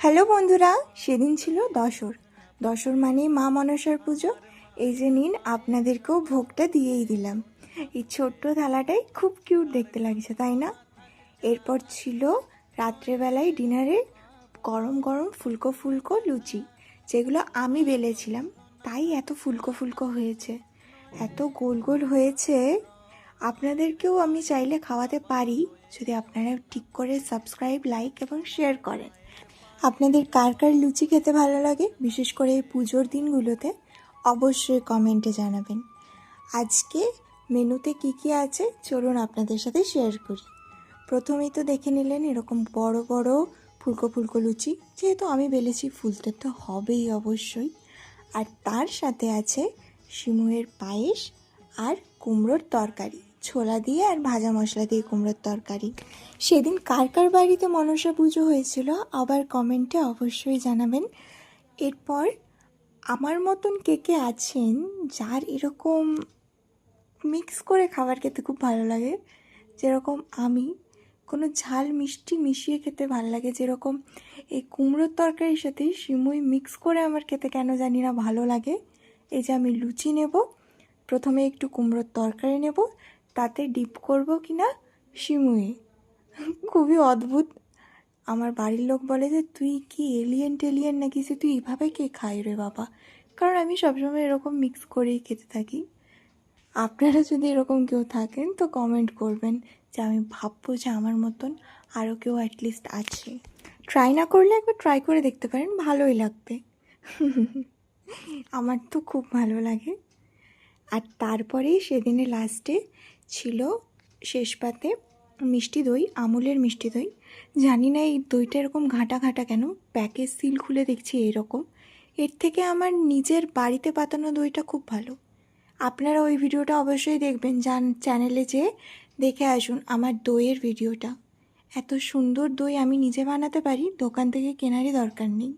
Hello বন্ধুরা, সেদিন ছিল দশর। দশর মানে মা মনসার পুজো। এই যে নিন, আপনাদেরকেও ভোগটা দিয়েই দিলাম। এই ছোট্ট থালাটাই খুব কিউট দেখতে লাগছে, তাই না? এরপর ছিল রাত্রেবেলায় ডিনারে গরম গরম ফুলকো ফুলকো লুচি, যেগুলো আমি বেলেছিলাম, তাই এত ফুলকো ফুলকো হয়েছে, এত গোল গোল হয়েছে। আপনাদেরকেও আমি চাইলে খাওয়াতে পারি, যদি আপনারা ঠিক করে সাবস্ক্রাইব, লাইক এবং শেয়ার করেন। আপনাদের কার কার লুচি খেতে ভালো লাগে, বিশেষ করে এই পুজোর দিনগুলোতে, অবশ্যই কমেন্টে জানাবেন। আজকে মেনুতে কি কি আছে চলুন আপনাদের সাথে শেয়ার করি। প্রথমেই তো দেখে নিলেন এরকম বড় বড় ফুলকো ফুলকো লুচি, যেহেতু আমি বেলেছি ফুলতে তো হবেই অবশ্যই। আর তার সাথে আছে সিমুয়ের পায়েস আর কুমড়োর তরকারি, ছোলা দিয়ে আর ভাজা মশলা দিয়ে কুমড়োর তরকারি। সেদিন কার কার বাড়িতে মনসা পুজো হয়েছিল আবার কমেন্টে অবশ্যই জানাবেন। এরপর আমার মতন কে কে আছেন যার এরকম মিক্স করে খাবার খেতে খুব ভালো লাগে, যেরকম আমি কোনো ঝাল মিষ্টি মিশিয়ে খেতে ভালো লাগে, যেরকম এই কুমড়োর তরকারির সাথে সিমুই মিক্স করে আমার খেতে কেন জানি না ভালো লাগে। এই যে আমি লুচি নেব, প্রথমে একটু কুমড়োর তরকারি নেব, তাতে ডিপ করব কিনা সিমুই। খুবই অদ্ভুত। আমার বাড়ির লোক বলে যে তুই কি এলিয়েন টেলিয়েন নাকি, যে তুই এইভাবে কে খাই রে বাবা, কারণ আমি সবসময় এরকম মিক্স করেই খেতে থাকি। আপনারা যদি এরকম কেউ থাকেন তো কমেন্ট করবেন, যে আমি ভাববো যে আমার মতন আরও কেউ অ্যাটলিস্ট আছে। ট্রাই না করলে একবার ট্রাই করে দেখতে পারেন, ভালোই লাগবে। আমার তো খুব ভালো লাগে। আর তারপরেই সেদিনে লাস্টে ছিল শেষ পাতে মিষ্টি দই, আমুলের মিষ্টি দই। জানি না এই দইটা এরকম ঘাঁটা ঘাঁটা কেন, প্যাকেজ সিল খুলে দেখছি এরকম। এর থেকে আমার নিজের বাড়িতে পাতানো দইটা খুব ভালো। আপনারা ওই ভিডিওটা অবশ্যই দেখবেন, চ্যানেলে যেয়ে দেখে আসুন আমার দইয়ের ভিডিওটা। এত সুন্দর দই আমি নিজে বানাতে পারি, দোকান থেকে কেনারই দরকার নেই।